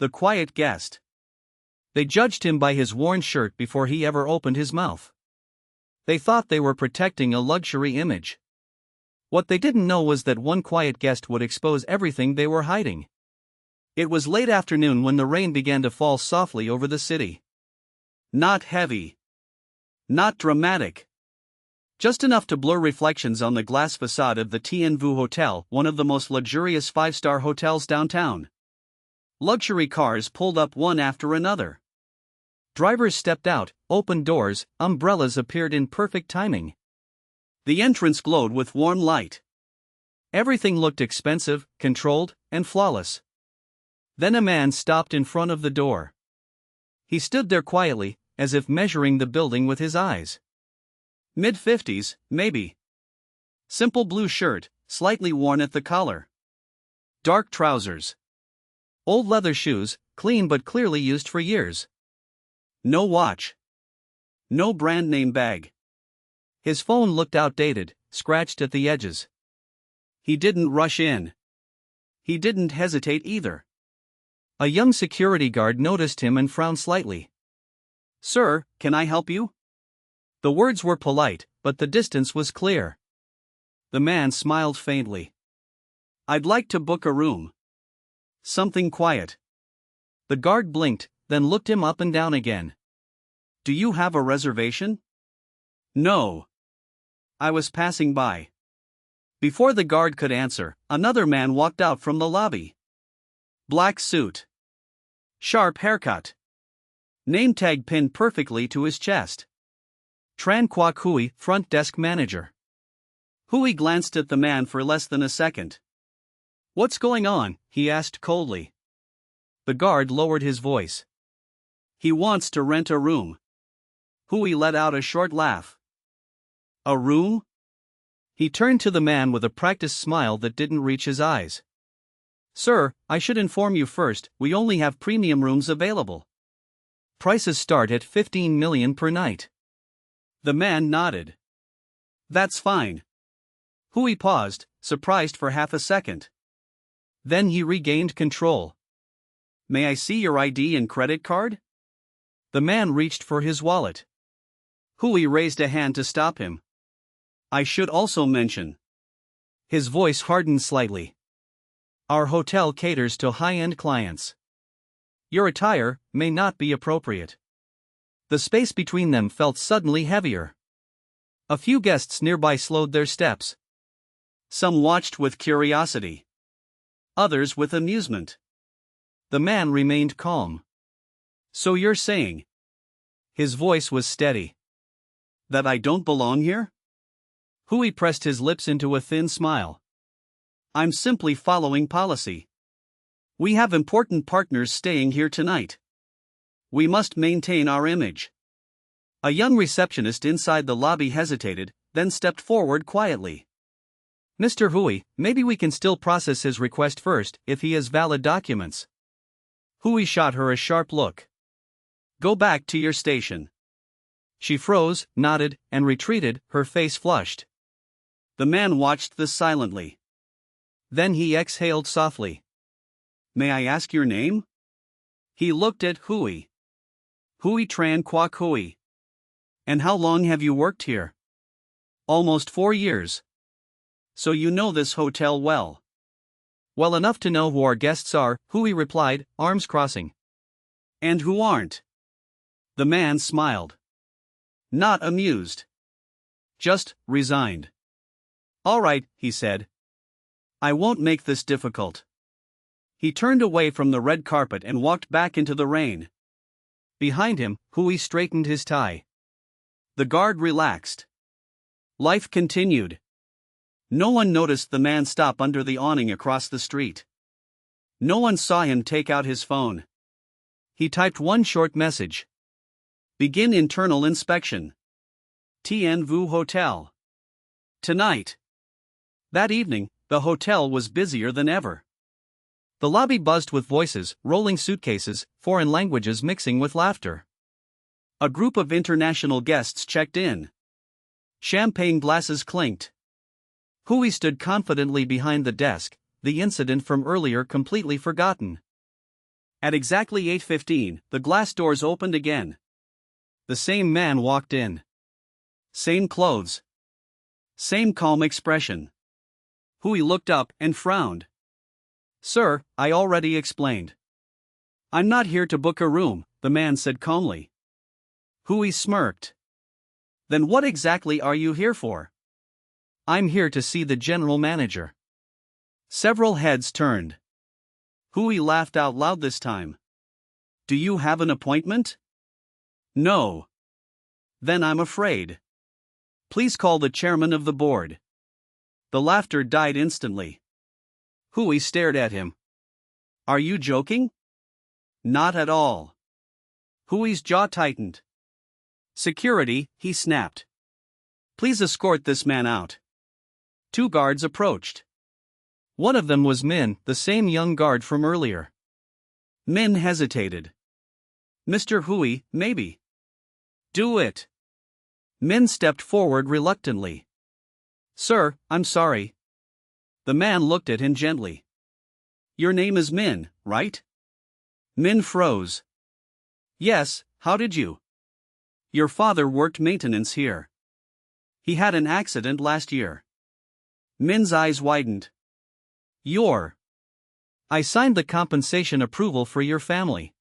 The quiet guest. They judged him by his worn shirt before he ever opened his mouth. They thought they were protecting a luxury image. What they didn't know was that one quiet guest would expose everything they were hiding. It was late afternoon when the rain began to fall softly over the city. Not heavy. Not dramatic. Just enough to blur reflections on the glass facade of the Tien Vu Hotel, one of the most luxurious five-star hotels downtown. Luxury cars pulled up one after another. Drivers stepped out, opened doors, umbrellas appeared in perfect timing. The entrance glowed with warm light. Everything looked expensive, controlled, and flawless. Then a man stopped in front of the door. He stood there quietly, as if measuring the building with his eyes. Mid-50s, maybe. Simple blue shirt, slightly worn at the collar. Dark trousers. Old leather shoes, clean but clearly used for years. No watch. No brand name bag. His phone looked outdated, scratched at the edges. He didn't rush in. He didn't hesitate either. A young security guard noticed him and frowned slightly. "Sir, can I help you?" The words were polite, but the distance was clear. The man smiled faintly. "I'd like to book a room. Something quiet." The guard blinked, then looked him up and down again. "Do you have a reservation?" "No. I was passing by." Before the guard could answer, another man walked out from the lobby. Black suit. Sharp haircut. Name tag pinned perfectly to his chest. Tran Quoc Hui, front desk manager. Hui glanced at the man for less than a second. "What's going on?" he asked coldly. The guard lowered his voice. "He wants to rent a room." Hui let out a short laugh. "A room?" He turned to the man with a practiced smile that didn't reach his eyes. "Sir, I should inform you first, we only have premium rooms available. Prices start at 15 million per night." The man nodded. "That's fine." Hui paused, surprised for half a second. Then he regained control. "May I see your ID and credit card?" The man reached for his wallet. Hui raised a hand to stop him. "I should also mention." His voice hardened slightly. "Our hotel caters to high-end clients. Your attire may not be appropriate." The space between them felt suddenly heavier. A few guests nearby slowed their steps. Some watched with curiosity. Others with amusement. The man remained calm. "So you're saying," his voice was steady, "that I don't belong here?" Hui pressed his lips into a thin smile. "I'm simply following policy. We have important partners staying here tonight. We must maintain our image." A young receptionist inside the lobby hesitated, then stepped forward quietly. "Mr. Hui, maybe we can still process his request first, if he has valid documents." Hui shot her a sharp look. "Go back to your station." She froze, nodded, and retreated, her face flushed. The man watched this silently. Then he exhaled softly. "May I ask your name?" He looked at Hui. "Hui Tran Quoc Hui. And how long have you worked here?" "Almost 4 years." "So you know this hotel well?" "Well enough to know who our guests are," Hui replied, arms crossing. "And who aren't?" The man smiled. Not amused. Just resigned. "All right," he said. "I won't make this difficult." He turned away from the red carpet and walked back into the rain. Behind him, Hui straightened his tie. The guard relaxed. Life continued. No one noticed the man stop under the awning across the street. No one saw him take out his phone. He typed one short message. "Begin internal inspection. Tien Vu Hotel. Tonight." That evening, the hotel was busier than ever. The lobby buzzed with voices, rolling suitcases, foreign languages mixing with laughter. A group of international guests checked in. Champagne glasses clinked. Hui stood confidently behind the desk, the incident from earlier completely forgotten. At exactly 8:15, the glass doors opened again. The same man walked in. Same clothes. Same calm expression. Hui looked up and frowned. "Sir, I already explained. I'm not here to book a room," the man said calmly. Hui smirked. "Then what exactly are you here for?" "I'm here to see the general manager." Several heads turned. Hui laughed out loud this time. "Do you have an appointment?" "No." "Then I'm afraid. Please call the chairman of the board." The laughter died instantly. Hui stared at him. "Are you joking?" "Not at all." Hui's jaw tightened. "Security," he snapped. "Please escort this man out." Two guards approached. One of them was Min, the same young guard from earlier. Min hesitated. "Mr. Hui, maybe." "Do it." Min stepped forward reluctantly. "Sir, I'm sorry." The man looked at him gently. "Your name is Min, right?" Min froze. "Yes, how did you?" "Your father worked maintenance here. He had an accident last year." Min's eyes widened. I signed the compensation approval for your family."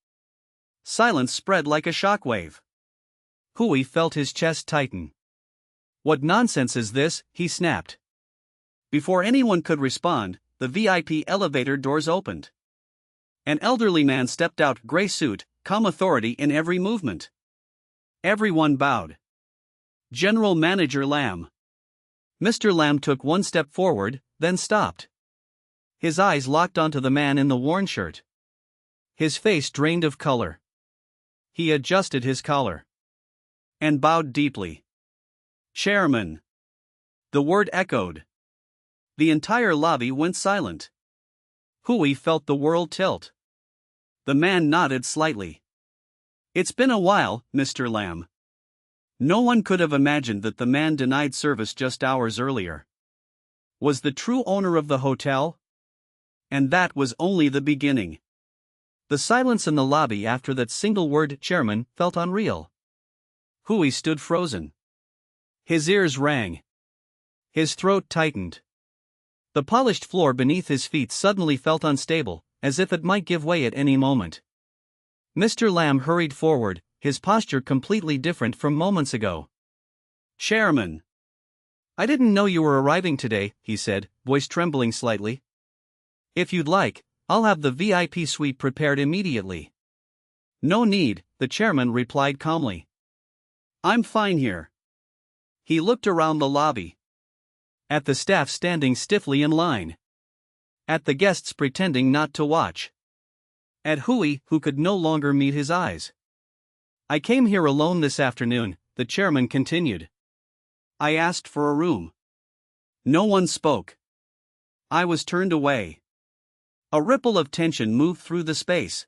Silence spread like a shockwave. Hui felt his chest tighten. "What nonsense is this?" he snapped. Before anyone could respond, the VIP elevator doors opened. An elderly man stepped out, gray suit, calm authority in every movement. Everyone bowed. General Manager Lam. Mr. Lam took one step forward, then stopped. His eyes locked onto the man in the worn shirt. His face drained of color. He adjusted his collar and bowed deeply. "Chairman." The word echoed. The entire lobby went silent. Hui felt the world tilt. The man nodded slightly. "It's been a while, Mr. Lam." No one could have imagined that the man denied service just hours earlier was the true owner of the hotel. And that was only the beginning. The silence in the lobby after that single word "chairman" felt unreal. Hui stood frozen. His ears rang. His throat tightened. The polished floor beneath his feet suddenly felt unstable, as if it might give way at any moment. Mr. Lam hurried forward, his posture completely different from moments ago. "Chairman." "I didn't know you were arriving today," he said, voice trembling slightly. "If you'd like, I'll have the VIP suite prepared immediately." "No need," the chairman replied calmly. "I'm fine here." He looked around the lobby. At the staff standing stiffly in line. At the guests pretending not to watch. At Hui, who could no longer meet his eyes. "I came here alone this afternoon," the chairman continued. "I asked for a room. No one spoke. I was turned away." A ripple of tension moved through the space.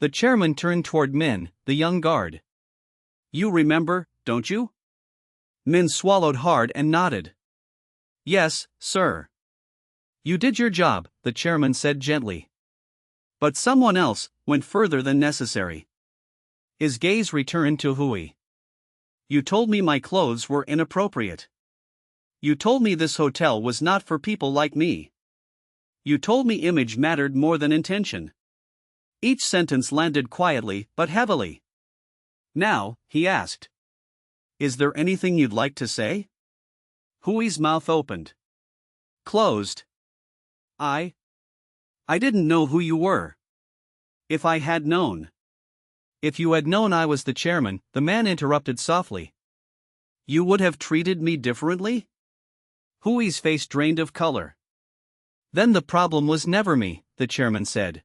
The chairman turned toward Min, the young guard. "You remember, don't you?" Min swallowed hard and nodded. "Yes, sir." "You did your job," the chairman said gently. "But someone else went further than necessary." His gaze returned to Hui. "You told me my clothes were inappropriate. You told me this hotel was not for people like me. You told me image mattered more than intention." Each sentence landed quietly but heavily. "Now," he asked, "is there anything you'd like to say?" Hui's mouth opened. Closed. I didn't know who you were. If I had known." "If you had known I was the chairman," the man interrupted softly, "you would have treated me differently?" Hui's face drained of color. "Then the problem was never me," the chairman said.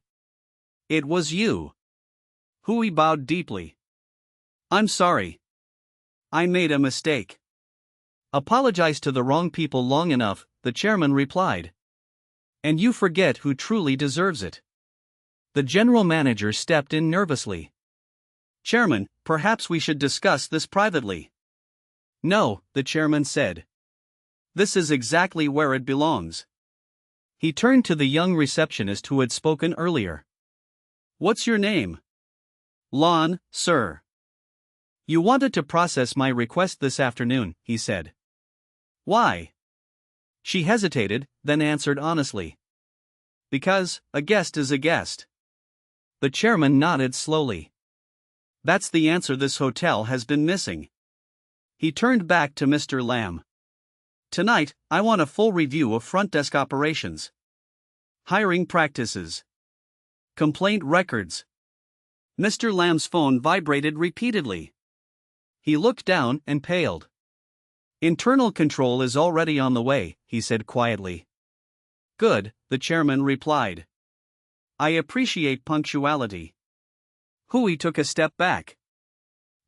"It was you." Hui bowed deeply. "I'm sorry. I made a mistake." "Apologize to the wrong people long enough," the chairman replied. "And you forget who truly deserves it." The general manager stepped in nervously. "Chairman, perhaps we should discuss this privately." "No," the chairman said. "This is exactly where it belongs." He turned to the young receptionist who had spoken earlier. What's your name? Lon, sir. You wanted to process my request this afternoon, he said. Why? She hesitated, then answered honestly. Because, a guest is a guest. The chairman nodded slowly. That's the answer this hotel has been missing. He turned back to Mr. Lamb. Tonight, I want a full review of front desk operations. Hiring practices. Complaint records. Mr. Lamb's phone vibrated repeatedly. He looked down and paled. Internal control is already on the way, he said quietly. Good, the chairman replied. I appreciate punctuality. Hui took a step back.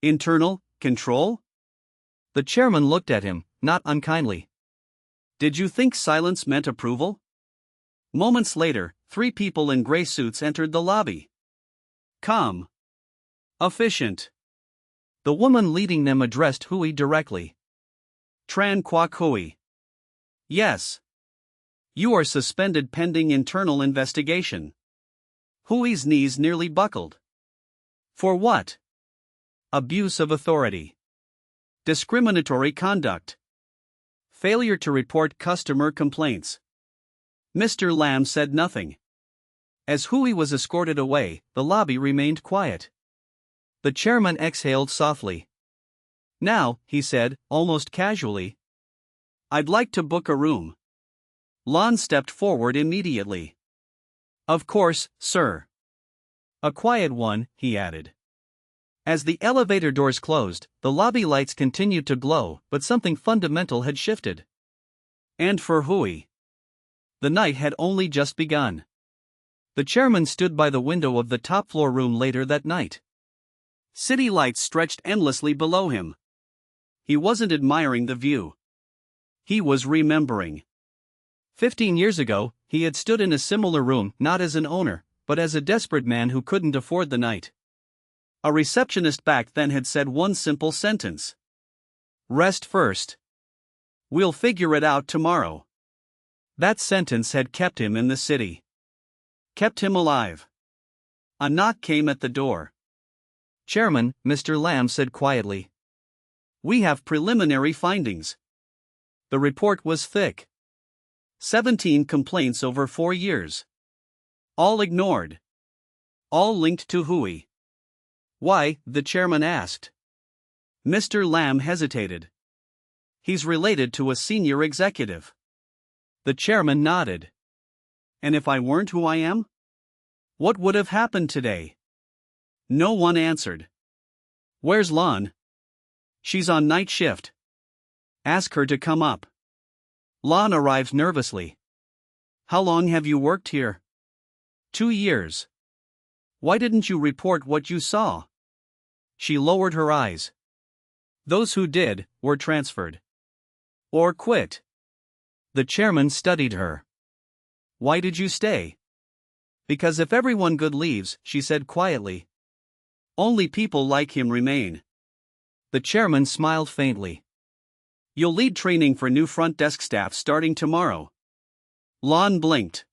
Internal control? The chairman looked at him, not unkindly. Did you think silence meant approval? Moments later, 3 people in gray suits entered the lobby. Calm. Efficient. The woman leading them addressed Hui directly. Tran Kwok Hui. Yes. You are suspended pending internal investigation. Hui's knees nearly buckled. For what? Abuse of authority. Discriminatory conduct. Failure to report customer complaints. Mr. Lamb said nothing. As Hui was escorted away, the lobby remained quiet. The chairman exhaled softly. Now, he said, almost casually, I'd like to book a room. Lon stepped forward immediately. Of course, sir. A quiet one, he added. As the elevator doors closed, the lobby lights continued to glow, but something fundamental had shifted. And for Hui, the night had only just begun. The chairman stood by the window of the top floor room later that night. City lights stretched endlessly below him. He wasn't admiring the view. He was remembering. 15 years ago, he had stood in a similar room not as an owner, but as a desperate man who couldn't afford the night. A receptionist back then had said one simple sentence. Rest first. We'll figure it out tomorrow. That sentence had kept him in the city. Kept him alive. A knock came at the door. Chairman, Mr. Lamb said quietly. We have preliminary findings. The report was thick. 17 complaints over 4 years. All ignored. All linked to Hui. Why? The chairman asked. Mr. Lamb hesitated. He's related to a senior executive. The chairman nodded. And if I weren't who I am? What would have happened today? No one answered. Where's Lon? She's on night shift. Ask her to come up. Lon arrived nervously. How long have you worked here? 2 years. Why didn't you report what you saw? She lowered her eyes. Those who did were transferred. Or quit. The chairman studied her. Why did you stay? Because if everyone good leaves, she said quietly. Only people like him remain. The chairman smiled faintly. You'll lead training for new front desk staff starting tomorrow. Lon blinked.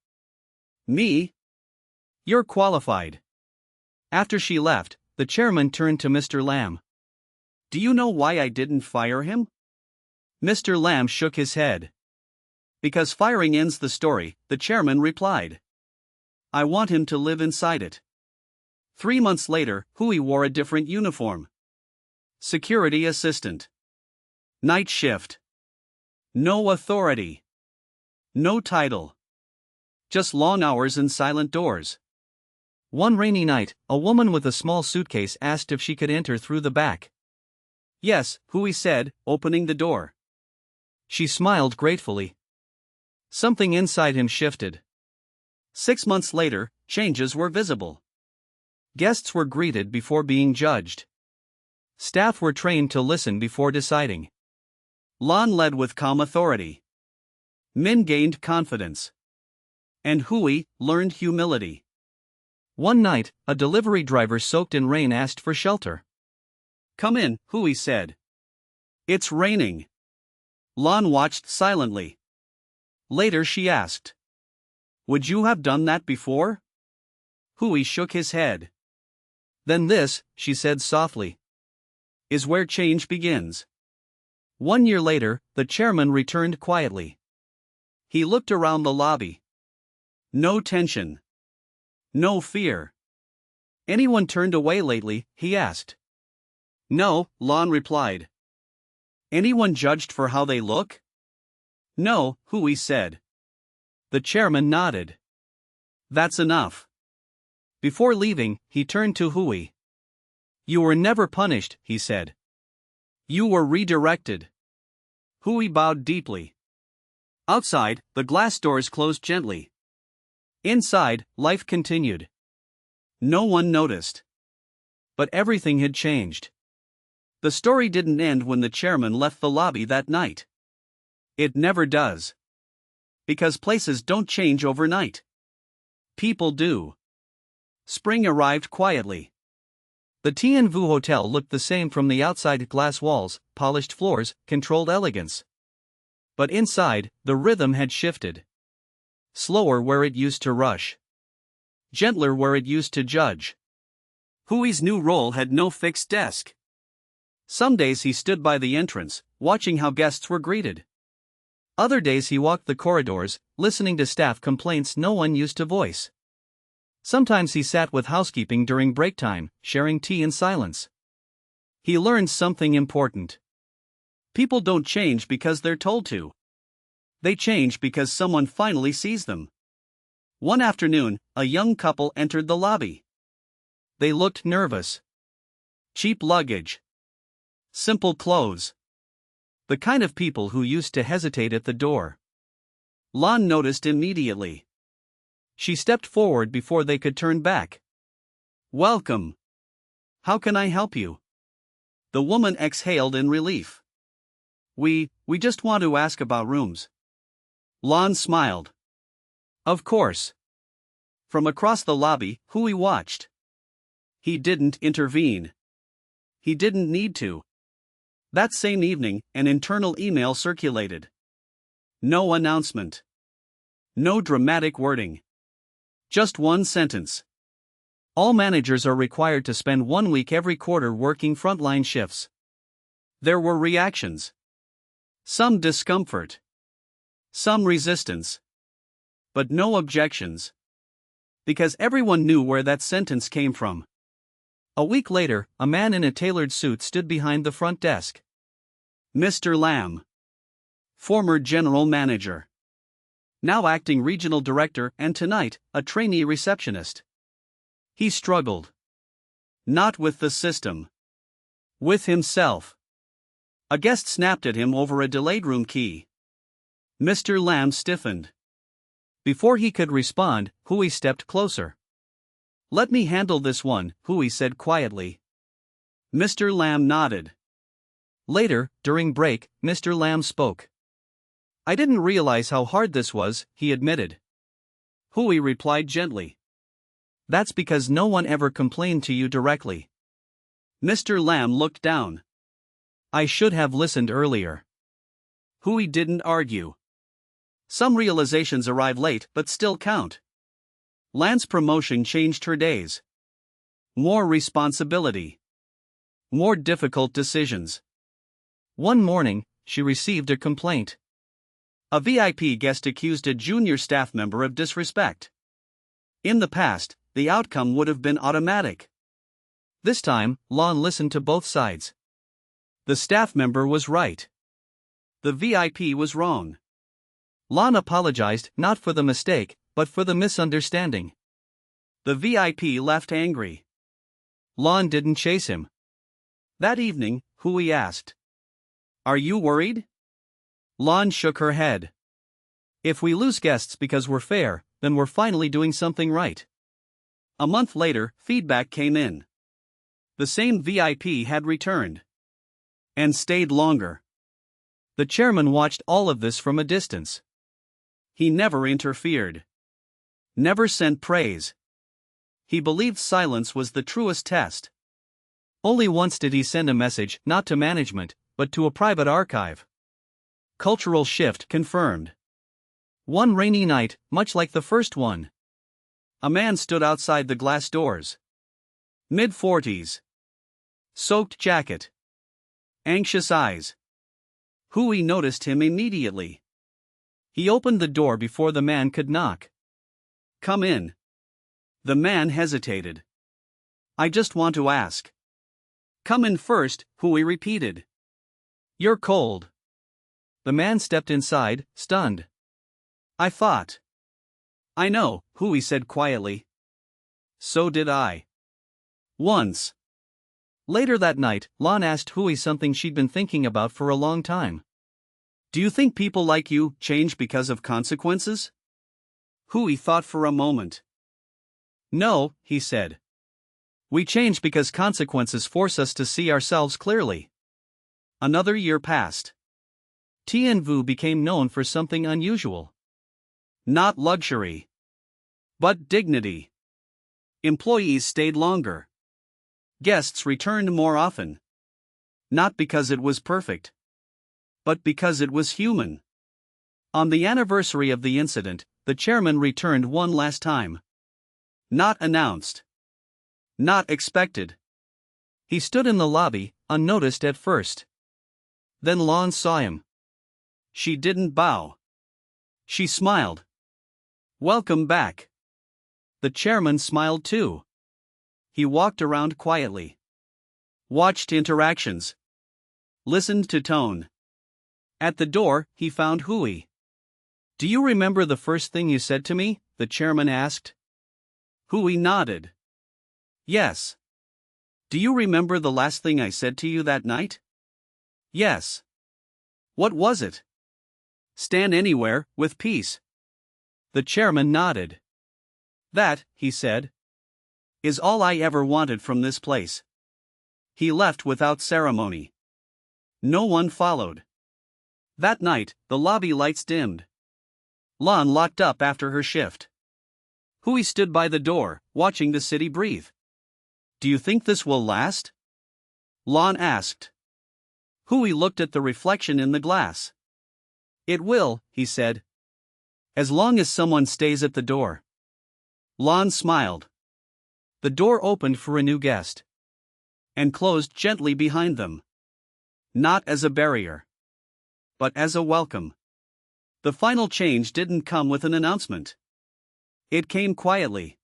Me? You're qualified. After she left, the chairman turned to Mr. Lamb. Do you know why I didn't fire him? Mr. Lamb shook his head. Because firing ends the story, the chairman replied. I want him to live inside it. 3 months later, Hui wore a different uniform. Security assistant. Night shift. No authority. No title. Just long hours and silent doors. One rainy night, a woman with a small suitcase asked if she could enter through the back. Yes, Hui said, opening the door. She smiled gratefully. Something inside him shifted. 6 months later, changes were visible. Guests were greeted before being judged. Staff were trained to listen before deciding. Lon led with calm authority. Min gained confidence. And Hui learned humility. One night, a delivery driver soaked in rain asked for shelter. Come in, Hui said. It's raining. Lon watched silently. Later she asked. Would you have done that before? Hui shook his head. Then this, she said softly, is where change begins. 1 year later, the chairman returned quietly. He looked around the lobby. No tension. No fear. Anyone turned away lately, he asked. No, Lon replied. Anyone judged for how they look? No, Hui said. The chairman nodded. That's enough. Before leaving, he turned to Hui. You were never punished, he said. You were redirected. Hui bowed deeply. Outside, the glass doors closed gently. Inside, life continued. No one noticed. But everything had changed. The story didn't end when the chairman left the lobby that night. It never does. Because places don't change overnight. People do. Spring arrived quietly. The Tien Vu Hotel looked the same from the outside: glass walls, polished floors, controlled elegance. But inside, the rhythm had shifted. Slower where it used to rush. Gentler where it used to judge. Hui's new role had no fixed desk. Some days he stood by the entrance, watching how guests were greeted. Other days he walked the corridors, listening to staff complaints no one used to voice. Sometimes he sat with housekeeping during break time, sharing tea in silence. He learned something important. People don't change because they're told to. They change because someone finally sees them. One afternoon, a young couple entered the lobby. They looked nervous. Cheap luggage. Simple clothes. The kind of people who used to hesitate at the door. Lon noticed immediately. She stepped forward before they could turn back. Welcome. How can I help you? The woman exhaled in relief. We just want to ask about rooms. Lon smiled. Of course. From across the lobby, Hui watched. He didn't intervene. He didn't need to. That same evening, an internal email circulated. No announcement. No dramatic wording. Just one sentence. All managers are required to spend 1 week every quarter working frontline shifts. There were reactions. Some discomfort. Some resistance. But no objections. Because everyone knew where that sentence came from. A week later, a man in a tailored suit stood behind the front desk. Mr. Lam. Former general manager. Now acting regional director and tonight, a trainee receptionist. He struggled. Not with the system. With himself. A guest snapped at him over a delayed room key. Mr. Lam stiffened. Before he could respond, Hui stepped closer. Let me handle this one, Hui said quietly. Mr. Lam nodded. Later, during break, Mr. Lam spoke. I didn't realize how hard this was, he admitted. Hui replied gently. That's because no one ever complained to you directly. Mr. Lam looked down. I should have listened earlier. Hui didn't argue. Some realizations arrive late but still count. Lan's promotion changed her days. More responsibility. More difficult decisions. One morning, she received a complaint. A VIP guest accused a junior staff member of disrespect. In the past, the outcome would have been automatic. This time, Lon listened to both sides. The staff member was right. The VIP was wrong. Lon apologized not for the mistake, but for the misunderstanding. The VIP left angry. Lon didn't chase him. That evening, Hui asked, Are you worried? Lon shook her head. If we lose guests because we're fair, then we're finally doing something right. A month later, feedback came in. The same VIP had returned. And stayed longer. The chairman watched all of this from a distance. He never interfered. Never sent praise. He believed silence was the truest test. Only once did he send a message, not to management, but to a private archive. Cultural shift confirmed. One rainy night, much like the first one. A man stood outside the glass doors. Mid-40s. Soaked jacket. Anxious eyes. Hui noticed him immediately. He opened the door before the man could knock. "Come in." The man hesitated. "I just want to ask." "Come in first," Hui repeated. "You're cold." The man stepped inside, stunned. "I thought." "I know," Hui said quietly. "So did I. Once." Later that night, Lan asked Hui something she'd been thinking about for a long time. "Do you think people like you change because of consequences?" Hui thought for a moment. "No," he said. "We change because consequences force us to see ourselves clearly." Another year passed. Tien Vu became known for something unusual. Not luxury, but dignity. Employees stayed longer. Guests returned more often. Not because it was perfect, but because it was human. On the anniversary of the incident, the chairman returned one last time. Not announced. Not expected. He stood in the lobby, unnoticed at first. Then Lan saw him. She didn't bow. She smiled. "Welcome back." The chairman smiled too. He walked around quietly. Watched interactions. Listened to tone. At the door, he found Hui. "Do you remember the first thing you said to me?" the chairman asked. Hui nodded. "Yes." "Do you remember the last thing I said to you that night?" "Yes." "What was it?" "Stand anywhere, with peace." The chairman nodded. "That," he said, "is all I ever wanted from this place." He left without ceremony. No one followed. That night, the lobby lights dimmed. Lan locked up after her shift. Hui stood by the door, watching the city breathe. "Do you think this will last?" Lan asked. Hui looked at the reflection in the glass. "It will," he said. "As long as someone stays at the door." Lan smiled. The door opened for a new guest. And closed gently behind them. Not as a barrier, but as a welcome. The final change didn't come with an announcement. It came quietly.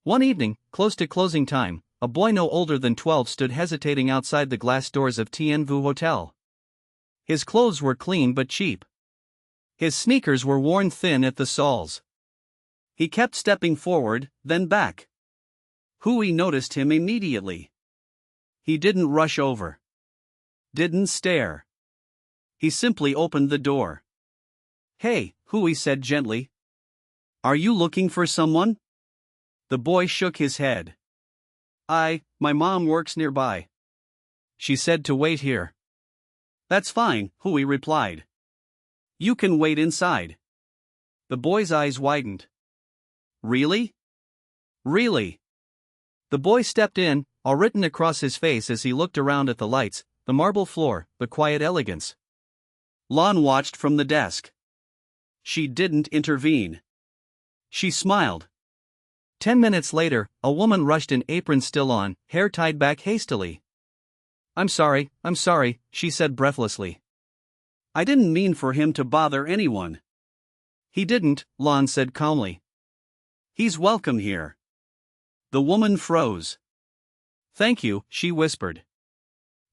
One evening, close to closing time, a boy no older than 12 stood hesitating outside the glass doors of Tien Vu Hotel. His clothes were clean but cheap. His sneakers were worn thin at the soles. He kept stepping forward, then back. Hui noticed him immediately. He didn't rush over. Didn't stare. He simply opened the door. "Hey," Hui said gently. "Are you looking for someone?" The boy shook his head. My mom works nearby. She said to wait here." "That's fine," Hui replied. "You can wait inside." The boy's eyes widened. "Really?" "Really." The boy stepped in, all written across his face as he looked around at the lights, the marble floor, the quiet elegance. Lan watched from the desk. She didn't intervene. She smiled. 10 minutes later, a woman rushed in, apron still on, hair tied back hastily. I'm sorry," she said breathlessly. "I didn't mean for him to bother anyone." "He didn't," Lan said calmly. "He's welcome here." The woman froze. "Thank you," she whispered.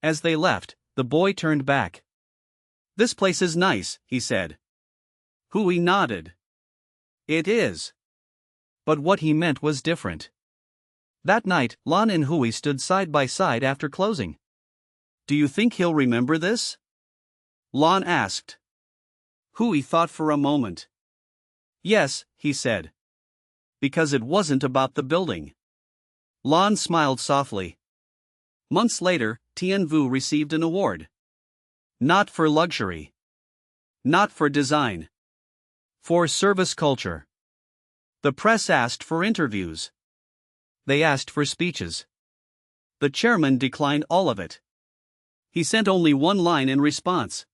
As they left, the boy turned back. "This place is nice," he said. Hui nodded. "It is." But what he meant was different. That night, Lan and Hui stood side by side after closing. "Do you think he'll remember this?" Lan asked. Hui thought for a moment. "Yes," he said. "Because it wasn't about the building." Lan smiled softly. Months later, Tien Vu received an award. Not for luxury. Not for design. For service culture. The press asked for interviews. They asked for speeches. The chairman declined all of it. He sent only one line in response.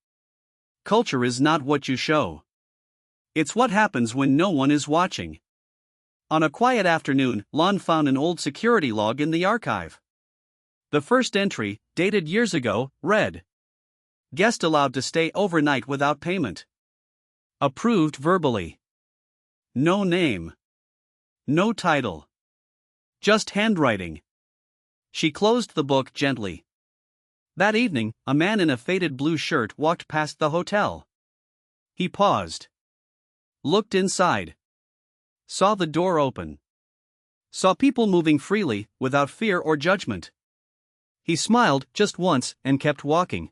"Culture is not what you show. It's what happens when no one is watching." On a quiet afternoon, Lon found an old security log in the archive. The first entry, dated years ago, read: Guest allowed to stay overnight without payment. Approved verbally. No name. No title. Just handwriting. She closed the book gently. That evening, a man in a faded blue shirt walked past the hotel. He paused. Looked inside. Saw the door open. Saw people moving freely, without fear or judgment. He smiled just once and kept walking.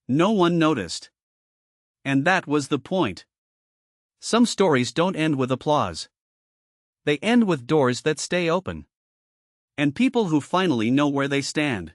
No one noticed. And that was the point. Some stories don't end with applause. They end with doors that stay open. And people who finally know where they stand.